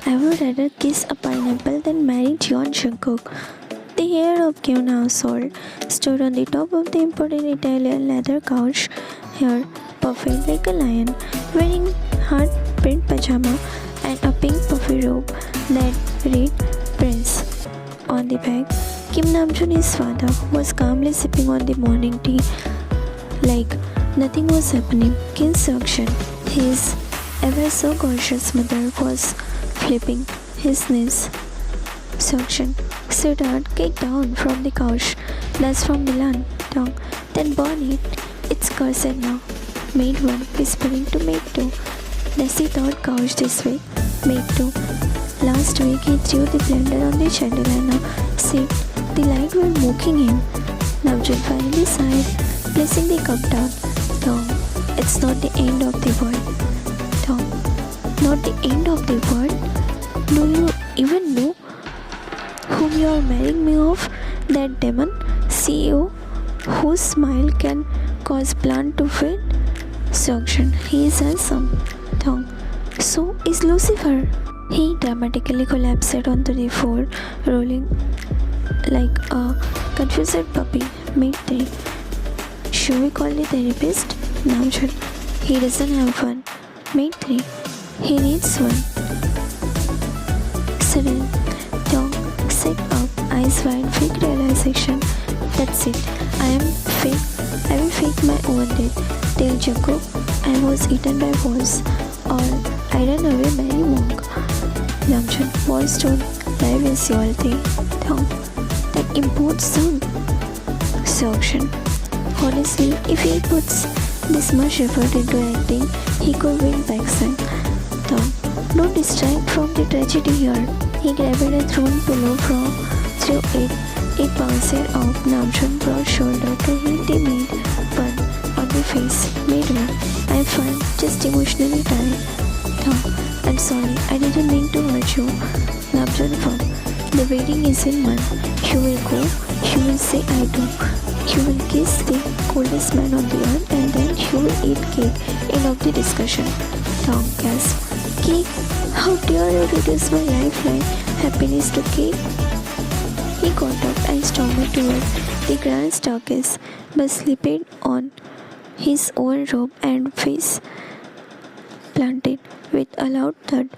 I would rather kiss a pineapple than marry John Jungkook. The heir of Kim household stood on the top of the important Italian leather couch, hair puffy like a lion, wearing heart print pajama and a pink puffy robe that read Prince on the back. Kim Namjoon, his father, was calmly sipping on the morning tea like nothing was happening. Kim Seok-shin, his ever so gorgeous mother, was flipping his knees. Seok-shin, sweetheart, get down from the couch. That's from Milan. Tongue. Then burn it. It's cursed now. Maid 1 whispering to Maid 2. That's the third couch this week. Maid 2. Last week he threw the blender on the chandelier. Now see, the light were mocking him. Namjoon finally sighed, placing the cup down. Tongue. It's not the end of the world. Tongue. Not the end of the world? Do you even know whom you are marrying me of? That demon CEO whose smile can cause plant to fade? Seok-shin, he is handsome. Tongue. So is Lucifer. He dramatically collapsed onto the floor, rolling like a confused puppy. Maid 3. Should we call the therapist? Namjoon. He doesn't have one. Maid 3. He needs one. Suddenly, Tongue sat up, eyes wide, fake realization. That's it. I will fake my own death. Tell Jacob I was eaten by wolves, or I ran away by a monk. Namjoon, boys don't lie with you all day. Tongue. That imports sound. Seok-shin. Honestly, if he puts this much effort into acting, he could win Pakistan. Tongue. Don't distract from the tragedy here. He grabbed a thrown pillow through it. It bounced off Namjoon's broad shoulder to hit the maid one on the face. Maid 1. I'm fine, just emotionally tired. Tongue. I'm sorry, I didn't mean to hurt you. Namjoon firm. The wedding isn't mine. You will go, you will say I do. You will kiss the coldest man on the earth and then you will eat cake. End of the discussion. Tongue gasp. Cake? How dare you reduce my lifeline? Happiness to cake? He got up and stormed toward the grand staircase, but slipped on his own robe and face planted with a loud thud.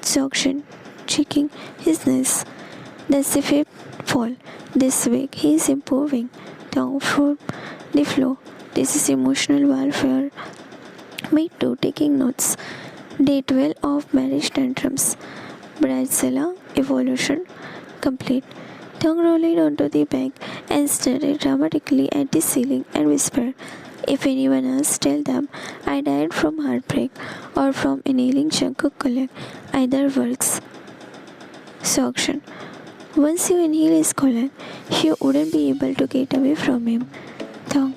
Seok-shin checking his knees. That's the fifth fall. This week he is improving. Tongue from the floor. This is emotional warfare. Maid 2 taking notes. Day 12 of marriage tantrums. Bridezilla evolution complete. Tongue rolled onto the bed and stared dramatically at the ceiling and whispered, if anyone else, tell them I died from heartbreak or from inhaling Jungkook colic. Either works. Seok-shin. Once you inhale his colic, you wouldn't be able to get away from him. Tongue.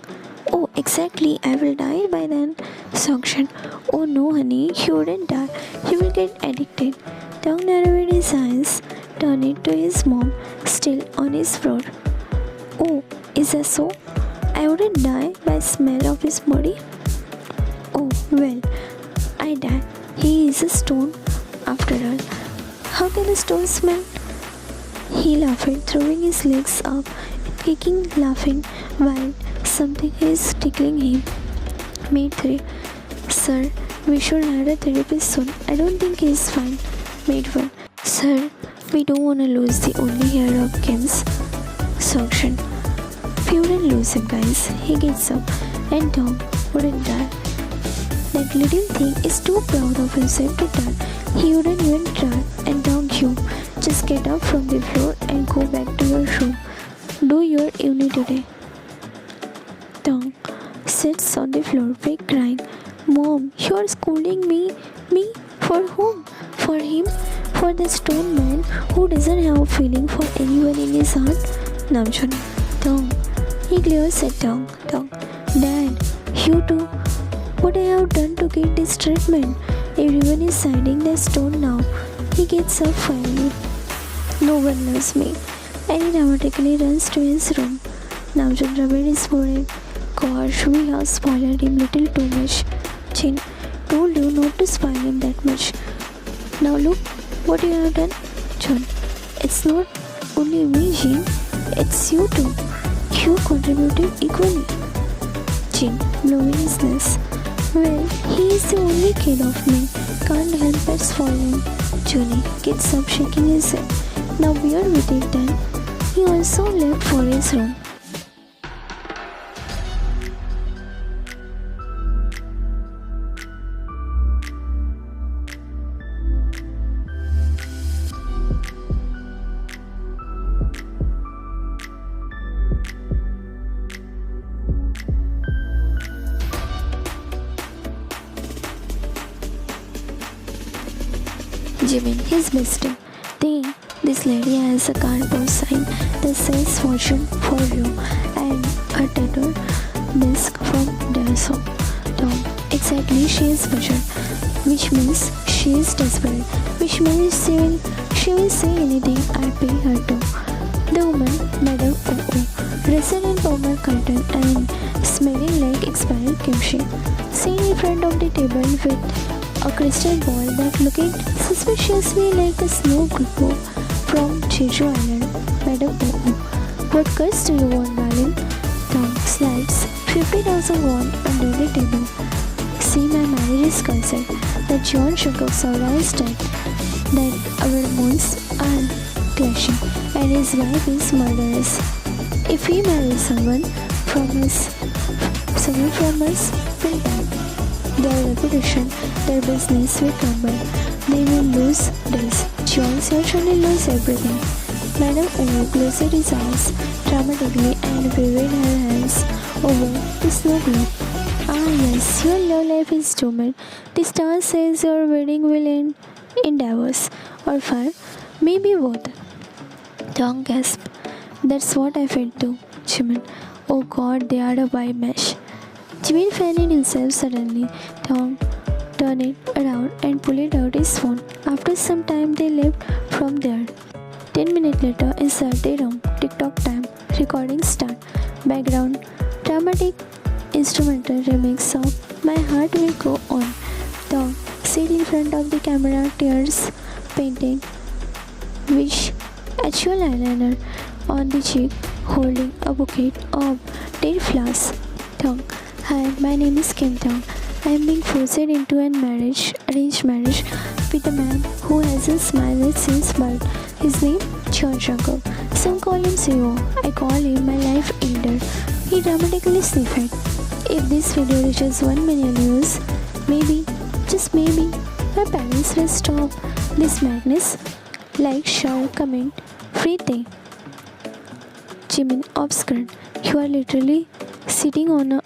Oh, exactly. I will die by then. Seok-shin. Oh no, honey. You wouldn't die. You will get addicted. Tongue narrowed his eyes, turned it to his mom, still on his floor. Oh, is that so? I wouldn't die by smell of his body. Oh, well, I die. He is a stone, after all. How can a stone smell? He laughed, throwing his legs up, kicking, laughing, while something is tickling him. Maid 3. Sir, we should hire a therapist soon. I don't think he is fine. Maid 1. Sir, we don't want to lose the only heir of Kim's. Seok-shin. We wouldn't lose him, guys. He gets up, and Tom wouldn't die. That little thing is too proud of himself to die. He wouldn't even try. And Tom, you just get up from the floor and go back to your room. Do your uni today. Tom sits on the floor, big crying. Mom, you are scolding me. Me? For whom? For him? For the stone man who doesn't have a feeling for anyone in his heart? Namjoon. Tom. He glares at Tongue. Dad, you too. What I have done to get this treatment? Everyone is siding the stone now. He gets up finally. No one loves me. And he dramatically runs to his room. Namjoon rubbed his forehead. Gosh, we have spoiled him little too much. Chin, told you not to spoil him that much. Now look, what you have done? John, it's not only me, Jean. It's you too. You contributed equally. Jean, blowing his nose. Well, he is the only kid of me. Can't help but spoil him. Johnny gets up shaking his head. Now bear with it then. He also left for his room. Jimin, his bestie. This lady has a cardboard sign that says fortune for you and a tattooed disc from Daiso. Tom, exactly, she is butchered, which means she is desperate, which means she will say anything I pay her to. The woman, Madam Oo, dressed in formal curtain and smelling like expired kimchi, sitting in front of the table with a crystal ball that looked suspiciously like a snow globe from Jeju Island. Madam Oo, what curse do you want, darling? Tom slides 50,000 won under the table. See, my marriage is cursed. The John Shukook realized that our moons are clashing and his wife is murderous. If he marries someone from us will die. Their reputation, their business will crumble. They will lose this. John certainly lose everything. Madam Oo closed his eyes dramatically and waved her hands over the snow globe. Ah yes, your love life is doomed. The star says your wedding will end in divorce or fire, maybe both. Tom gasped. That's what I felt too, Jimin. Oh God, they are a white mesh. Jimin found himself suddenly. Tom turned it around and pulled out his phone. After some time, they left from there. 10 minutes later, inside the room, TikTok time, recording start, background, dramatic instrumental remix of My Heart Will Go On. Tom sit in front of the camera, tears painting, wish, actual eyeliner on the cheek, holding a bouquet of dead flowers. Tom, hi, my name is Kim Tong. I am being forced into an arranged marriage with a man who hasn't smiled since birth. His name, John Shukook. Some call him CEO. I call him my life elder. He dramatically sniffed. If this video reaches 1 million views, maybe, just maybe, my parents will stop this madness. Like, share, comment, free thing. Jimin off screen. You are literally sitting on a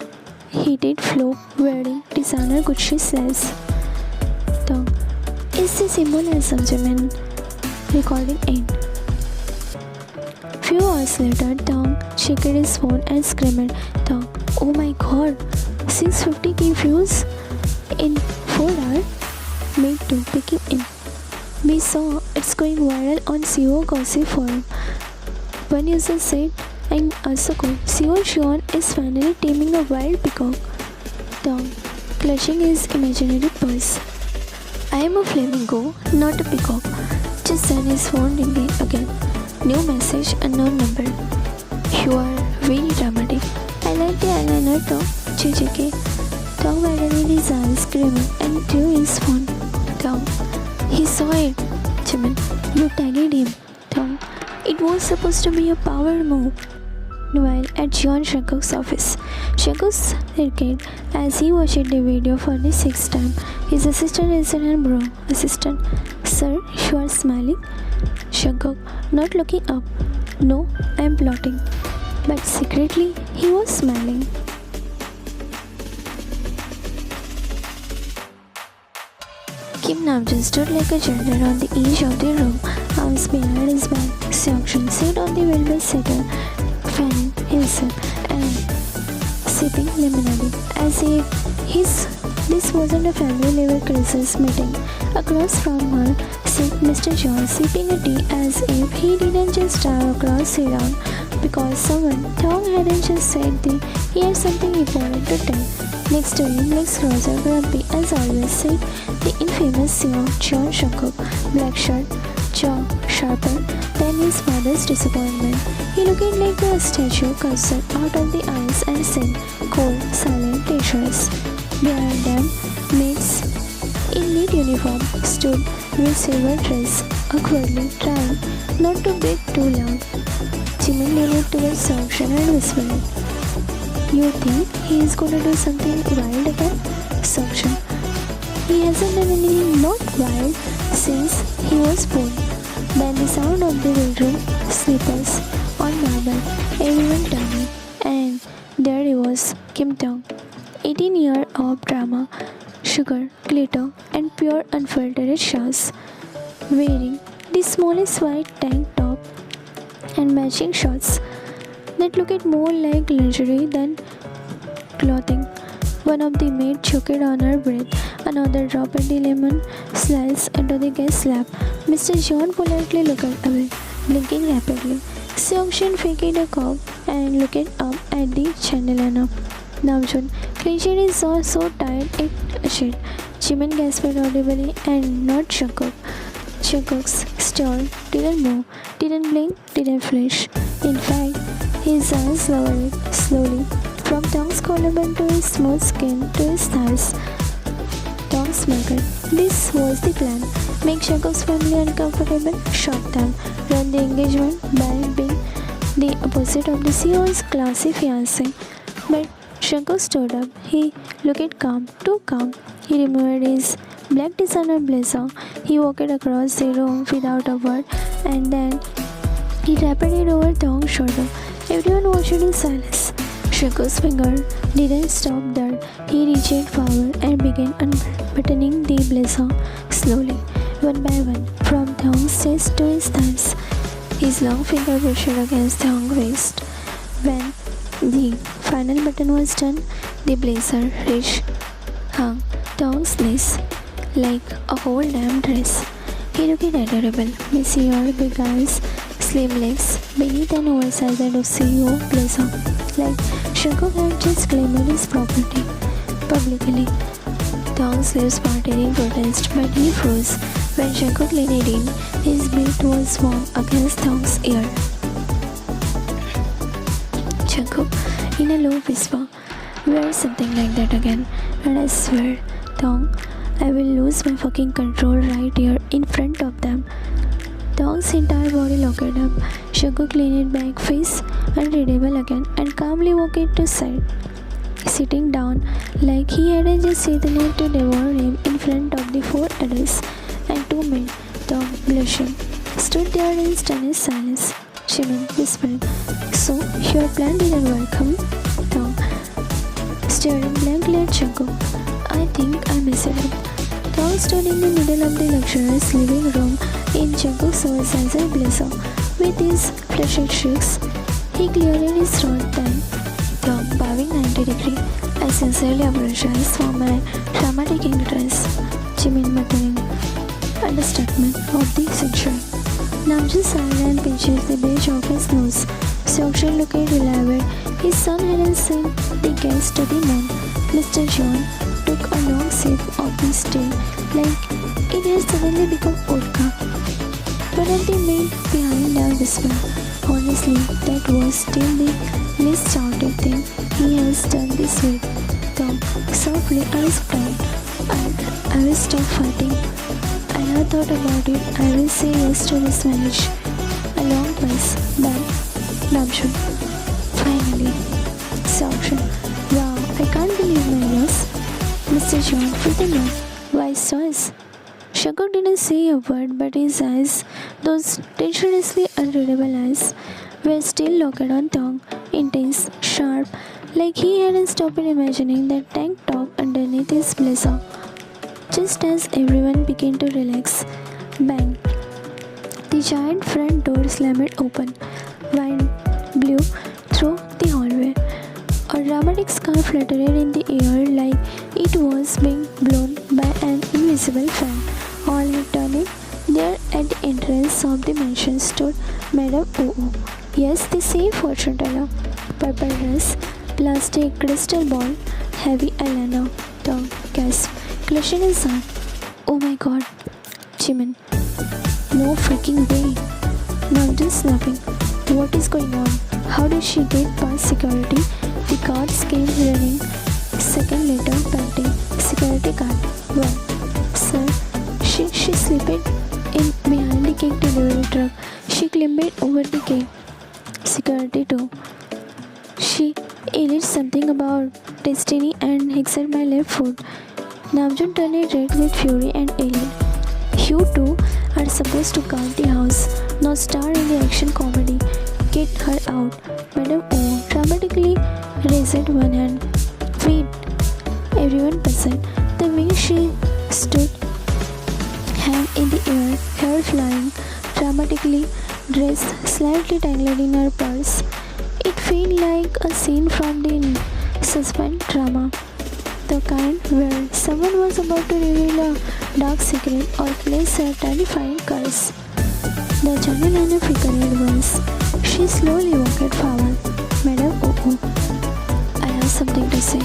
heated floor wearing designer Gucci slides. Tom, is the symbolism, Jimin? Recording end. Few hours later, Tom checked his phone and screamed, Tom, oh my God, 650k views in 4 hours? Me too, picking in. We saw it's going viral on CEO Gossip Forum. One user said, and Asako, CEO Sean is finally taming a wild peacock. Tom, clutching his imaginary purse. I am a flamingo, not a peacock. Just send his phone ringing again. New message, unknown number. You are very dramatic. I like the eyeliner Tom. JJK. Tom widened his eyes, screaming, and drew his phone. Tom, he saw it. Jimin, you tagged him. Tom, it was supposed to be a power move. While at John Shukook's office, Shukook's irritated as he watched the video for the 6th time. His assistant incident bro. Assistant, sir, you are smiling? Shukook, not looking up. No, I am plotting. But secretly, he was smiling. Kim Namjoon stood like a janitor on the edge of the room, arms behind his back. Seokjun sat on the velvet setter, fanning himself and sipping lemonade, as if this wasn't a family-level crisis meeting. Across from her sat Mr. John, sipping a tea as if he didn't just drive across the round because someone, Tom hadn't just said he had something important to tell. Next to him, legs closer, grumpy as always, sat the infamous John Jungkook, black shirt, jaw sharper than his father's disappointment. He looked like a statue cast out of the ice and said, cold, silent, dangerous. Behind them, mates in neat uniform stood with silver dress, awkwardly trying not to breathe too loud. Jimin leaned towards Seokjin and whispered, you think he is gonna do something wild again? Seokjin. He hasn't done anything not wild since he was born. Then the sound of the bedroom slippers on marble, everyone turning, and there he was, Kim Dong. 18 years of drama, sugar, glitter, and pure unfiltered showers, wearing the smallest white tank top and matching shorts that looked more like lingerie than clothing. One of the maids choked on her breath, another dropped the lemon slice into the guest's lap. Mr. John politely looked away, blinking rapidly. Seokjin faked a cough and looked up at the chandelier. Namjoon clenched his jaw so tight it shed. Jimin gasped audibly and not Jungkook. Jungkook's stare didn't move, didn't blink, didn't flinch. In fact, his eyes lowered slowly from Tong's collarbone to his smooth skin to his thighs. Tong smirked. This was the plan. Make Jungkook's family uncomfortable, shock them, run the engagement by being the opposite of the CEO's classy fiancé. But Jungkook stood up. He looked calm, too calm. He removed his black designer blazer. He walked across the room without a word, and then he wrapped it over Tong's shoulder. Everyone watched in silence. Jungkook's finger didn't stop there. He reached forward and began unbuttoning the blazer slowly, one by one, from Tong's chest to his thighs. His long finger brushed against Tong's waist. When the final button was done, the blazer hung Tong's knees like a whole damn dress. He looked adorable, messy or big eyes, slim legs, beneath an oversized CEO blazer, like Jungkook had just claimed his property publicly. Tong's lips parted in protest, but he froze when Jungkook leaned in. His beat was warm against Tong's ear. Jungkook, in a low whisper, wear something like that again, and I swear, Tong, I will lose my fucking control right here in front of them. Tong's entire body locked up. Jungkook leaned back, face unreadable again, and calmly walked to side, sitting down like he hadn't just sitting there to devour him in front of the 4 adults and 2 men. Tong, blushing, stood there in stunned silence. Jimin whispered, so your plan didn't work, huh? Tong, staring blankly at Jungkook. I think I messed it up. Tong stood in the middle of the luxurious living room in Jungkook's oversized blazer with his flushed cheeks. He cleared his throat then. Tong, bowing 90 degrees. I sincerely apologize for my dramatic entrance. Jimin muttering, understatement of the century. Namjoon sighed and pinched the bridge of his nose. Seokjin looked relieved. His son hadn't sent the guest to the moon. Mr. John took a long sip of his tea, like it had suddenly become vodka. One of the men behind them whispered, honestly, that was still the least shouted thing he has done this week. Tom softly asked Tom, I will stop fighting. I have thought about it. I will say yes to this marriage. A long pause. Then, Namjoon. Finally. Seokjin. Wow, I can't believe my ears. Mr. John with a nod. Wise choice. Jungkook didn't say a word, but his eyes, those dangerously unreadable eyes, were still locked on Tong, intense, sharp, like he hadn't stopped imagining that tank top underneath his blazer. Just as everyone began to relax, bang! The giant front door slammed open. Wind blew through the hallway. A dramatic scarf fluttered in the air like it was being blown by an invisible fan. All turning, there at the entrance of the mansion stood Madame Oo. Yes, the same fortune teller. Purple dress, plastic crystal ball, heavy eyeliner. Tom gasp, clutching his heart. Oh my god, Jimin. No freaking way. Namjoon snapping. What is going on? How did she get past security? The guards came running. Second later, panting. Security guard. Well, sir, she slipped in behind the cake delivery truck. She climbed over the cake. Security too. She yelled something about destiny and hexed my left foot. Namjoon turned red with fury and yelled, "You two are supposed to guard the house, not star in the action comedy. Get her out." Madam O dramatically raised one hand. Wait, everyone buzzed. The way she stood, hand in the air, hair flying, dramatically, dress slightly tangled in her purse. It felt like a scene from the suspense drama, the kind where someone was about to reveal a dark secret or place a terrifying curse. The jungle liner flickered once. She slowly walked forward. Madam Oh, I have something to say.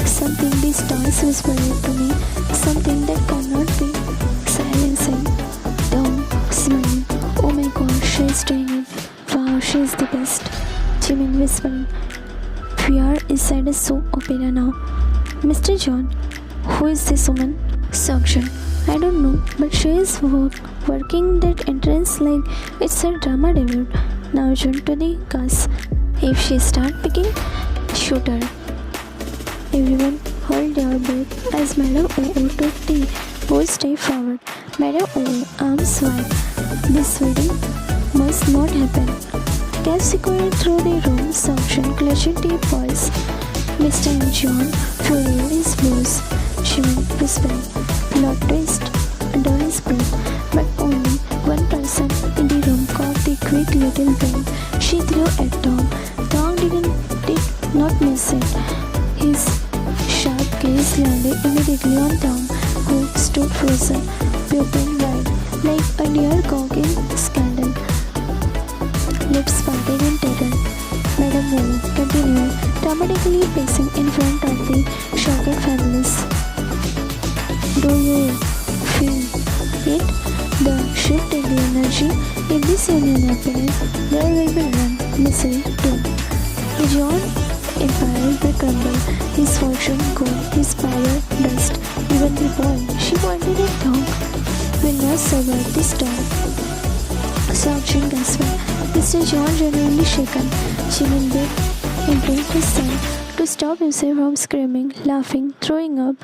Something the stars whispered to me. Something that cannot be silenced. Tom smiled. Oh my god, she's doing it. Wow, she's the best. Jimin whispering. We are inside a soap opera now. Mr. John, who is this woman? Seokjun. I don't know, but she is working that entrance like it's her drama debut. Namjoon to the cast. If she start picking, shoot her. Everyone hold their breath as Madam Oo took the bold step forward. Madam Oo, arms wide. This wedding must not happen. Cab secured through the room, Seokjun clutching the pulse. Mr. John furrowed his brows. Jimin whispering, plot twist, under his breath, but only one person in the room caught the quick little wink she threw at Tom. Tom did not miss it. His sharp gaze landed immediately on Tom, who stood frozen, pupil wide, like a deer caught in scandal. Lips parted in terror. Madam Wu continued, dramatically pacing in front of the shocked families. Do you feel it? The shift in the energy. If this union happens, there will be one misery too. The John empire will crumble, his fortune go, his power dust. Even the boy she wanted at home will not survive this storm. Seokjun gasped. Mr. John genuinely shaken. Jimin begged into his son to stop himself from screaming, laughing, throwing up.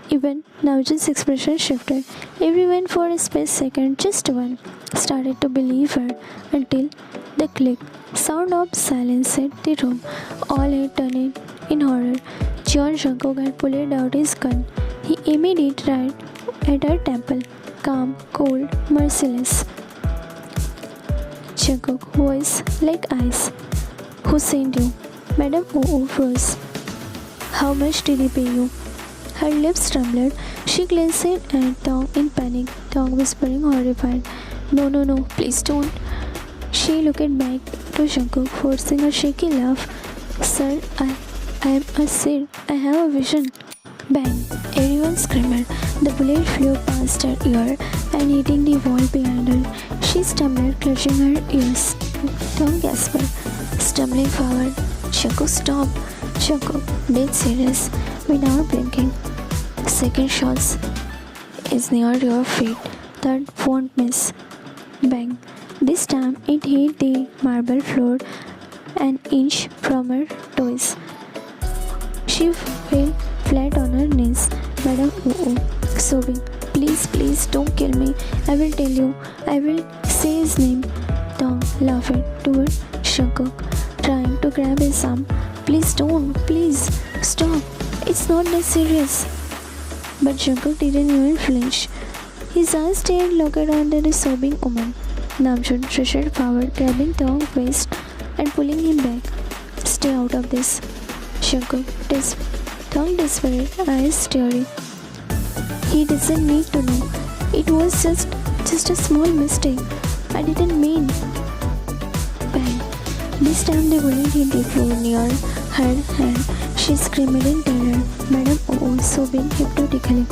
Even Namjoon's expression shifted. Everyone for a split second, just one, started to believe her until the click sound of silence hit the room. All had turned in horror. John Jungkook had pulled out his gun. He aimed it right at her temple. Calm, cold, merciless. Jungkook, voice like ice. Who sent you? Madam Oo froze. How much did he pay you? Her lips trembled. She glanced at Tong in panic. Tong whispering, horrified. No, please don't. She looked back to Jungkook, forcing a shaky laugh. Sir, I am a seer. I have a vision. Bang! Everyone screamed. The bullet flew past her ear and hitting the wall behind her. She stumbled, clutching her ears. Tom gasped, stumbling forward. Jungkook, stop! Jungkook, dead serious, without blinking. Second shots is near your feet. Third won't miss. Bang! This time it hit the marble floor an inch from her toes. She fell flat on her knees. Madam Oo, sobbing, please, don't kill me. I will tell you. I will say his name. Tom laughed toward Jungkook, trying to grab his arm. Please don't, please, stop. It's not that serious. But Jungkook didn't even flinch. His eyes stayed locked on the sobbing woman. Namjoon stretched forward, grabbing Tong's waist and pulling him back. Stay out of this. Jungkook, Tong desperate, eyes staring. He doesn't need to know. It was just a small mistake. I didn't mean. Bang. This time the bullet hit the floor near her hand. She screamed in terror. Madam O sobbing hypnotically.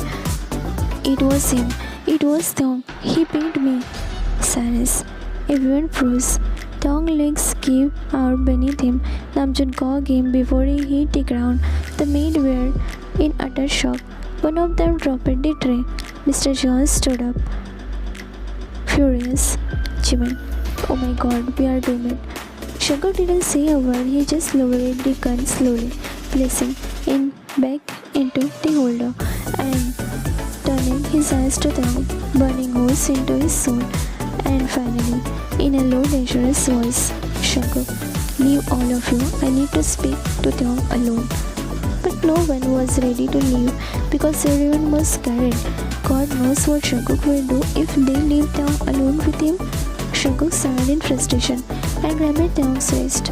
It was him. It was Tong. He pinned me. Silence. Everyone froze. Tong's legs gave out beneath him. Namjoon caught him before he hit the ground. The maids were in utter shock. One of them dropped the tray. Mr. Jones stood up, furious. Jimin, oh my god, we are doomed. Shankar didn't say a word, he just lowered the gun slowly, placing it back into the holder and turning his eyes to them, burning holes into his soul. And finally, in a low, dangerous voice, Shankar, leave all of you. I need to speak to them alone. But no one was ready to leave because everyone was scared. God knows what Jungkook will do if they leave them alone with him. Jungkook sighed in frustration and grabbed Taeyong's wrist.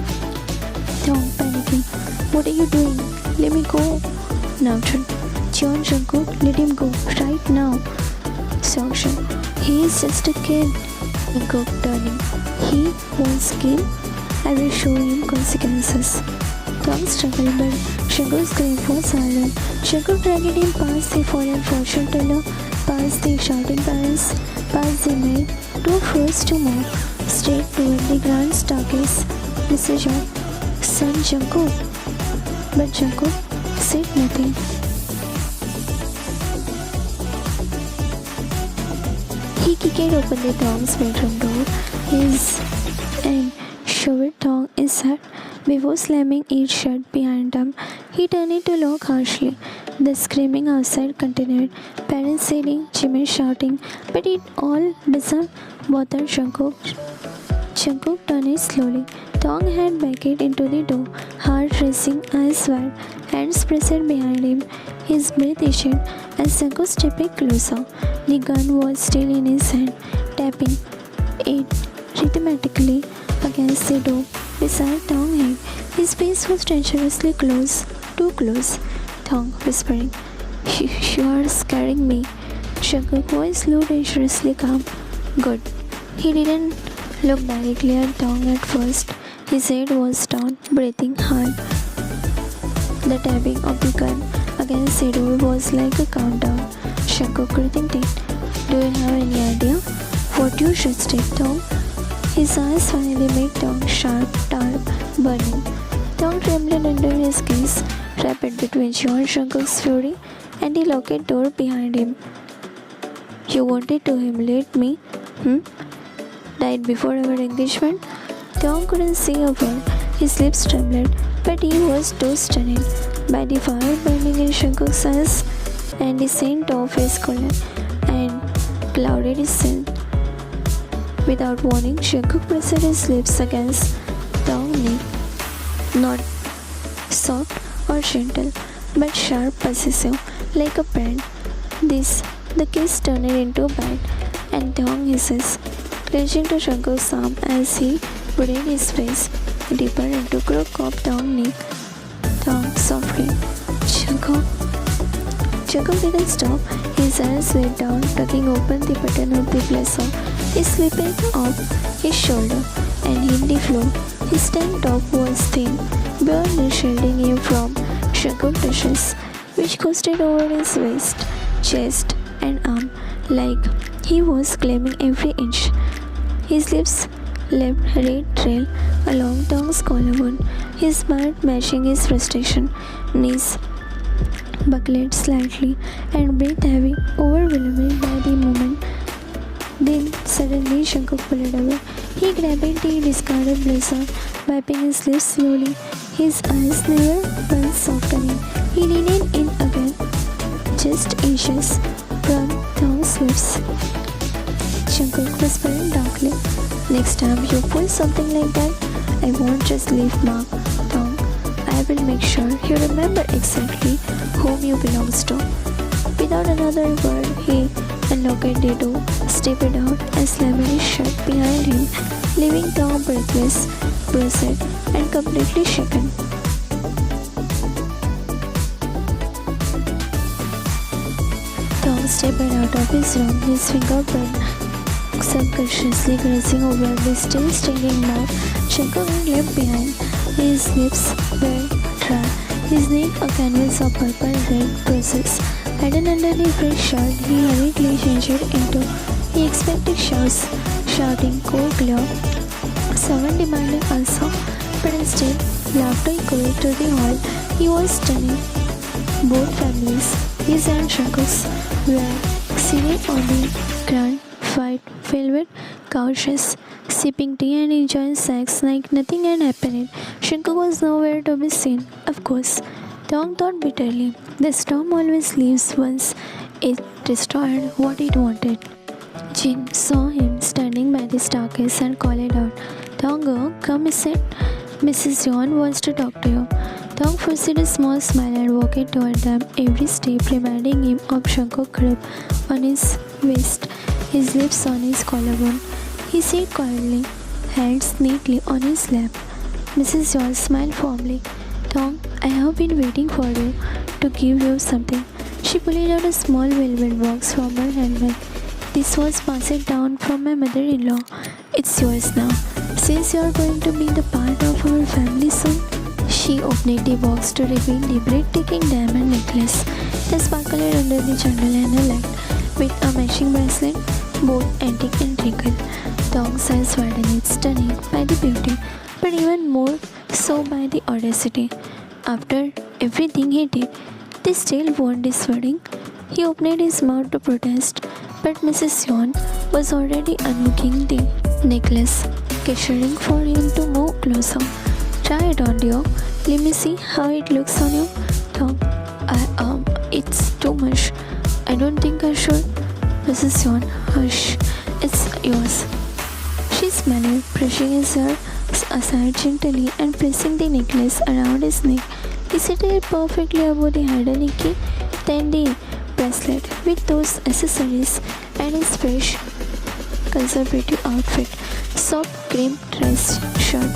Taeyong panicking. What are you doing? Let me go. Namjoon. Jeon Jungkook, let him go right now. Seokjin. He is just a kid. Jungkook turning. He wants killed. I will show him consequences. Taeyong struggled, but Jungkook's grip was silent. Jungkook dragged him past the fallen fortune teller, past the shouting parents, past the maid, 2 floors to more, straight toward the grand staircase. Mr. John, son Jungkook. But Jungkook said nothing. He kicked open the Taeyong's bedroom door, and shoved Taeyong inside. Before slamming it shut behind him, he turned it to lock harshly. The screaming outside continued, parents yelling, Jimin shouting, but it all doesn't bother Jungkook. Jungkook turned it slowly. Taeyong had backed into the door, heart racing, eyes wide, hands pressed behind him. His breath issued as Jungkook stepped closer. The gun was still in his hand, tapping it rhythmically against the door beside Taeyong's head. His face was dangerously close, too close. Taeyong whispering, You are scaring me. Jungkook's voice low, dangerously calm. Good. He didn't look directly at Taeyong at first. His head was down, breathing hard. The tapping of the gun against the door was like a countdown. Jungkook rethinking. Do you have any idea what you should take, Taeyong? His eyes finally made Taeyong sharp, dark, burning. Taeyong trembled under his gaze, trapped between Jeon Jungkook's fury and the locked door behind him. You wanted to humiliate me? Died before our engagement? Taeyong couldn't say a word. His lips trembled, but he was too stunned by the fire burning in Jungkook's eyes and the scent of his collar and clouded his scent. Without warning, Jungkook pressed his lips against Taeyong's neck. Not soft or gentle, but sharp, possessive, like a parent. The kiss turned into a bite, and Taeyong hisses, clenching to Jungkook's arm as he buried his face deeper into crook of Taeyong's neck. Taeyong softly, Jungkook didn't stop. His hands went down, tucking open the button of the blazer. He slipped off his shoulder and hit the floor. His tank top was thin, barely shielding him from Jungkook's touches, which coasted over his waist, chest, and arm like he was claiming every inch. His lips left a red trail along Taeyong's collarbone, his mind matching his frustration. Knees buckled slightly and breathed heavy, overwhelmed by the moment. Then suddenly Jungkook pulled away. He grabbed the discarded blazer, wiping his lips slowly, his eyes never once softening. He leaned in again, just inches from Taeyong's lips. Jungkook whispered darkly, Next time you pull something like that, I won't just leave mark, Taeyong. I will make sure you remember exactly whom you belong to. Without another word, he unlocked the door, stepped out and slammed it shut behind him, leaving Taeyong breathless, bruised, and completely shaken. Taeyong stepped out of his room, his fingerprint subconsciously grazing over the still stinging mouth Jungkook had left behind. His lips were dry, His neck a canvas of purple-red bruises. Hidden underneath his shirt, he hurriedly changed into he expected shouts, shouting, "Go clear!" Someone demanding answer, but instead, laughter echoed to the hall. He was stunning. Both families, his and Shankar's, were seated on the grand white velvet couches, sipping tea and enjoying sex like nothing had happened. Shankar was nowhere to be seen, of course. Tong thought bitterly. The storm always leaves once it destroyed what it wanted. Jin saw him standing by the staircase and called out, "Tongo, come inside. Mrs. John wants to talk to you." Tong forced a small smile and walked toward them, every step reminding him of Shankar's grip on his waist, his lips on his collarbone. He sat quietly, hands neatly on his lap. Mrs. John smiled warmly. "Tong, I have been waiting for you to give you something." She pulled out a small velvet box from her handbag. "This was passed down from my mother-in-law. It's yours now, since you are going to be the part of our family soon." She opened the box to reveal the breathtaking diamond necklace that sparkled under the chandelier and her leg, with a matching bracelet, both antique and regal. Tong's eyes widened, stunning by the beauty, but even more so by the audacity. After everything he did, they still weren't dissuading. He opened his mouth to protest, but Mrs. Yon was already unhooking the necklace, gesturing for him to move closer. "Try it on, dear. Let me see how it looks on you." "Tom, it's too much. I don't think I should." "Mrs. Yon, hush. It's yours." She smiled, brushing his hair aside gently and placing the necklace around his neck. He set it perfectly above the hidden key, then the bracelet with those accessories and his fresh conservative outfit, soft cream dress shirt,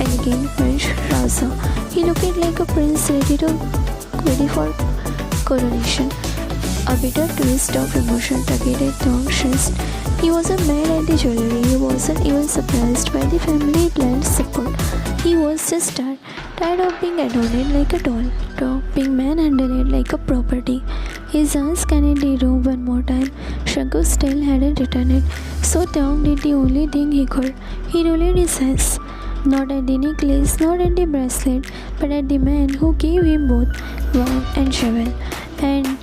elegant French trouser. He looked like a prince ready for coronation. A bitter twist of emotion tugged at Tong's chest. He wasn't mad at the jewelry. He wasn't even surprised by the family planned support. He was just tired of being adorned like a doll, being manhandled like a property. His eyes scanned the room one more time. Shankar still hadn't returned, so Tong did the only thing he could. He rolled his eyes, not at the necklace, not at the bracelet, but at the man who gave him both wine and jewel, and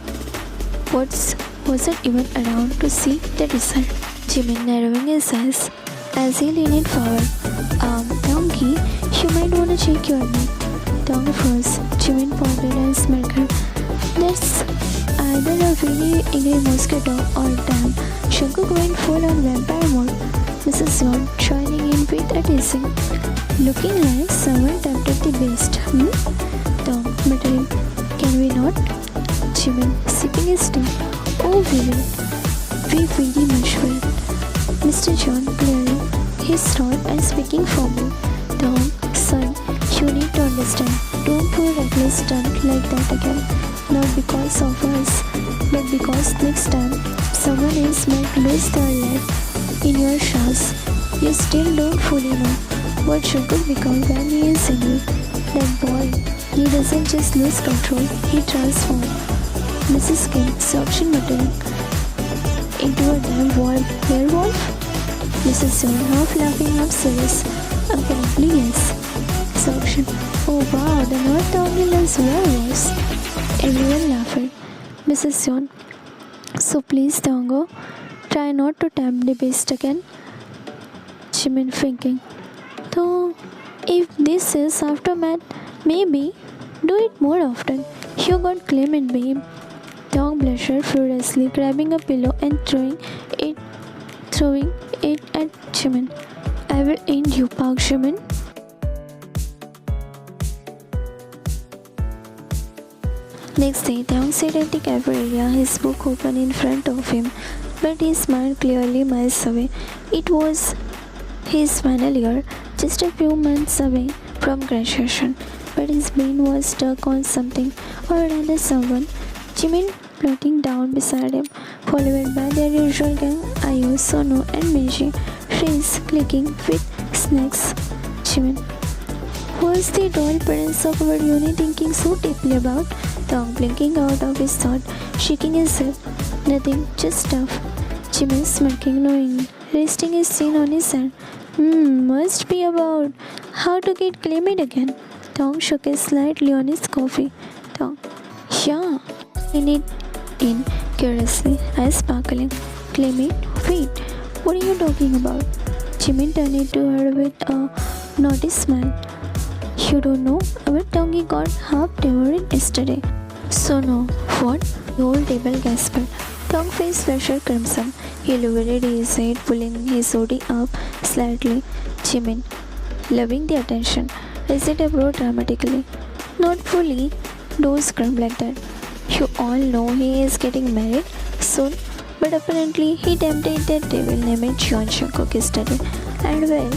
wasn't even around to see the result. Jimin narrowing his eyes as he leaned forward. Tongi, you might want to check your neck." Tong froze. Jimin pondered and smirked. "That's either a really angry mosquito or damn Shankar going full on vampire mode." Mrs. Yon joining in with a teasing. "Looking like someone tempted the beast, Tong muttering, "Can we not?" Jimin sipping his tea. "Oh, we will. We very much will." Mr. John clearing his throat and speaking for me. "Tom, son, you need to understand. Don't do a reckless stunt like that again. Not because of us, but because next time someone else might lose their life in your showers. You still don't fully know what Shankar becomes when he is in you. That boy, he doesn't just lose control, he transforms." Mrs. Kim, suction muttering, "Into a damn werewolf?" Mrs. John, half laughing, half serious. "Apparently, yes." Suction, "Oh wow, the North Tongi loves werewolves." Everyone laughed. Mrs. John, "So please, Tongo, try not to tempt the beast again." Jimin thinking, "Though, if this is aftermath, maybe do it more often. You got Clement, babe." Tong blushed furiously, grabbing a pillow and throwing it at Jimin. "I will end you, Park Jimin." Next day, Tong sat at the cafeteria, his book open in front of him, but his mind clearly miles away. It was his final year, just a few months away from graduation, but his brain was stuck on something, or rather someone. Jimin floating down beside him, followed by their usual gang, Ayu, Sonu and Meiji, friends clicking with snacks. Jimin, Was the royal parents of our uni thinking so deeply about? Tong blinking out of his thought, shaking his head. Nothing, just stuff. Jimin smirking knowingly, resting his chin on his hand. Must be about how to get claimant again. Tong shook his slightly on his coffee. Tong, yeah. In it in curiously, eyes sparkling. Claimant, wait, what are you talking about? Jimin turned to her with a naughty smile. You don't know? Our tongue got half devoured yesterday. So no, what? The whole table gasped. Tongue face flushed crimson. He lowered his head, pulling his hoodie up slightly. Jimin, loving the attention, hesitated dramatically. Not fully. Don't scream like that. You all know he is getting married soon, but apparently he tempted that devil named Jeon Jungkook yesterday. And well,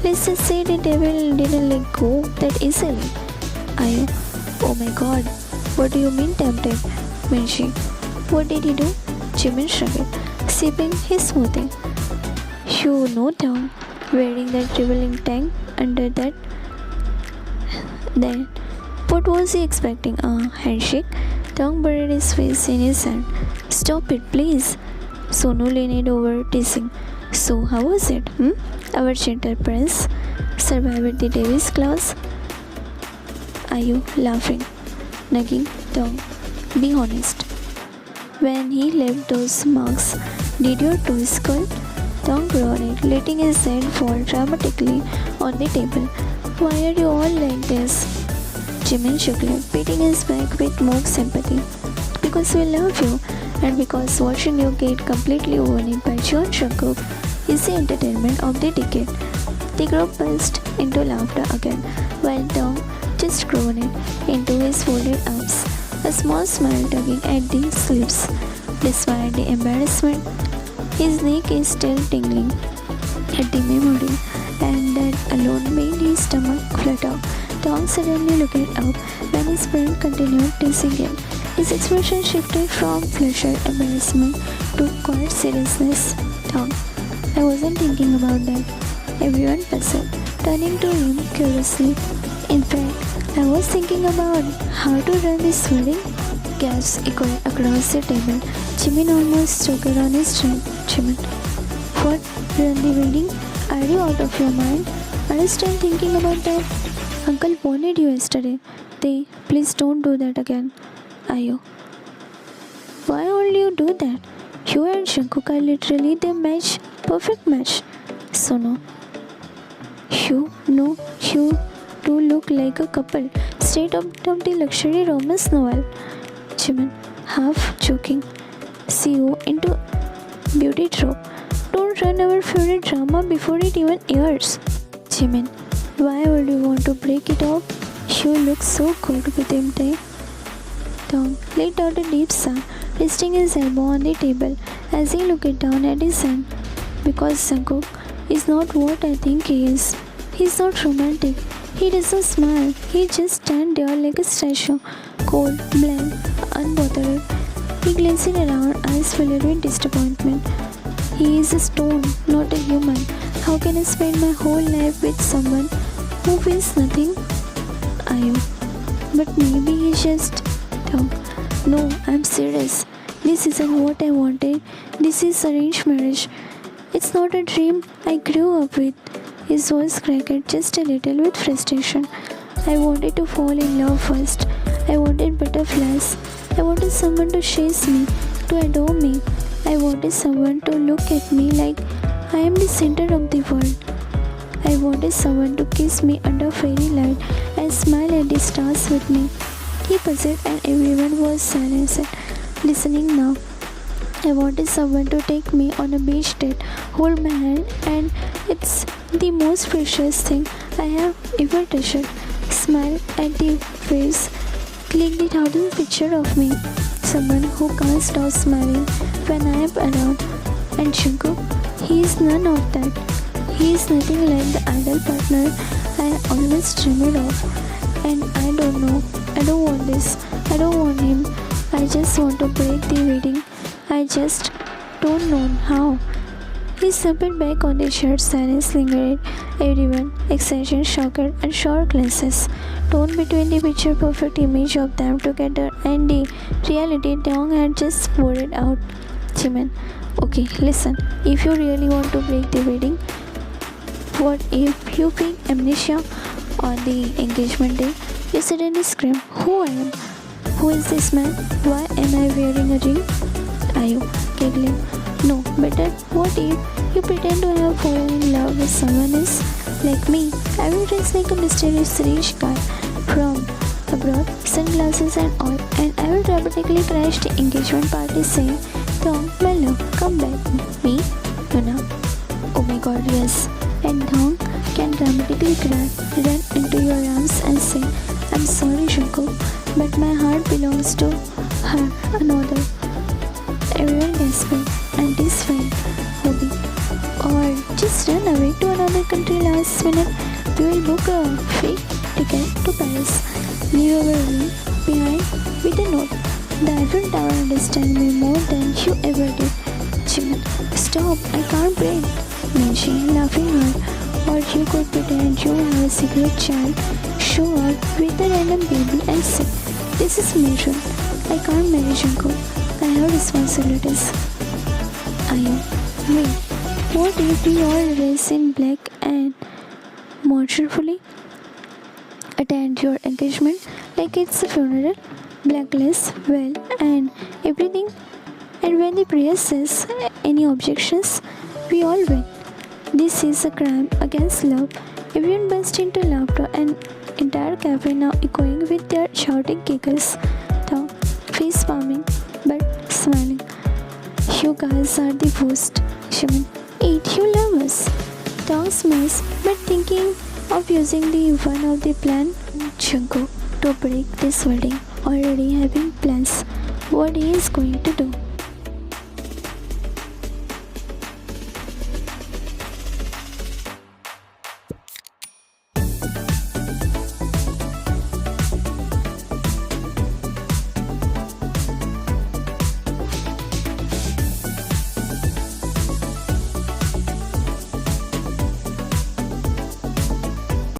let's just say the devil didn't let go that easily. Ayo, oh my god, what do you mean tempted? Minshi, what did he do? Jimin shrugged, sipping his smoothie. You know Tom, wearing that revealing tank under that. Then, what was he expecting? A handshake? Tong buried his face in his hand. Stop it, please. Sonu leaned over, teasing. So, how was it? Our gentle prince survived the Davis class? Ayu laughing, nagging Tong. Be honest. When he left those marks, did your toe skull? Tong groaned, letting his head fall dramatically on the table. Why are you all like this? Jimin chuckled, beating his back with more sympathy. Because we love you, and because watching you get completely overwhelmed by Jeon Jungkook is the entertainment of the decade. The group burst into laughter again, while Tong just groaned into his folded arms, a small smile tugging at the sleeves. Despite the embarrassment, his neck is still tingling at the memory, and that alone made his stomach flutter. Tong suddenly looked up when his friend continued teasing him. His expression shifted from pleasure, embarrassment to quiet seriousness. Tong, I wasn't thinking about that. Everyone puzzled, turning to him curiously. In fact, I was thinking about how to run this wedding. Gasps echoed across the table. Jimin almost choked on his chin. Jimin, what? Run the wedding? Are you out of your mind? Are you still thinking about that? Uncle wanted you yesterday. Please don't do that again. Ayo. Why would you do that? You and Jungkook are literally the match, perfect match. Sono. You know, you two look like a couple straight out of the luxury romance novel. Jimin, half joking. See you into beauty trope. Don't run our favorite drama before it even airs. Jimin, why would you want to break it off? You look so good with him, Tay. Tong let out a deep sigh, resting his elbow on the table as he looked down at his hand. Because Jungkook is not what I think he is. He's not romantic. He doesn't smile. He just stands there like a statue, cold, blank, unbothered. He glanced around, eyes filled with disappointment. He is a stone, not a human. How can I spend my whole life with someone who feels nothing? Ayu. But maybe he just... No, I'm serious. This isn't what I wanted. This is arranged marriage. It's not a dream I grew up with. His voice cracked just a little with frustration. I wanted to fall in love first. I wanted butterflies. I wanted someone to chase me, to adore me. I wanted someone to look at me like I am the center of the world. I wanted someone to kiss me under fairy light and smile at the stars with me. He buzzed and everyone was silenced, listening now. I wanted someone to take me on a beach date, hold my hand, and it's the most precious thing I have ever touched. Smile at the waves, click the thousand picture of me. Someone who can't stop smiling when I am around. And Jungkook, he is none of that. He is nothing like the ideal partner I always dreamed of. And I don't know. I don't want this. I don't want him. I just want to break the wedding. I just don't know how. He stepped back on the shirt, silence lingered. Everyone exchanged shocked and short glances. Torn between the picture perfect image of them together and the reality Dong had just poured out. Jimin, okay, listen. If you really want to break the wedding, what if you fake amnesia on the engagement day? You suddenly scream, "Who I am? Who is this man? Why am I wearing a ring?" Ayu, giggling. No, better. What if you pretend to have fallen in love with someone else? Like me, I will dress like a mysterious rich guy from abroad, sunglasses and all, and I will dramatically crash the engagement party saying, "Dong, my love, come back." Me? Luna. Oh my god, yes. And Dong can dramatically cry, run into your arms and say, "I'm sorry, Jungkook, but my heart belongs to her, another." Everyone gasping, and this friend, Hobby. Or just run away to another country last minute. We will book a fake ticket to Paris. Leave our room behind with a note. The Eiffel Tower understands me more than you ever did. Jimin, stop, I can't breathe. Minji, laughing hard. Or you could pretend you have a secret child, show up with a random baby and say, "This is my room. I can't marry Jungkook. I have responsibilities." Ayu, wait, what if we all dress in black and mournfully attend your engagement like it's a funeral? Blacklist, well, and everything. And when the priest says any objections, we all win. This is a crime against love. Everyone burst into laughter and entire cafe now echoing with their shouting giggles. Thou, face palming, but smiling. You guys are the worst. Jimin, eat, you love us. Thou smiles, but thinking of using the one of the plan Jungkook to break this wedding, already having plans what he is going to do.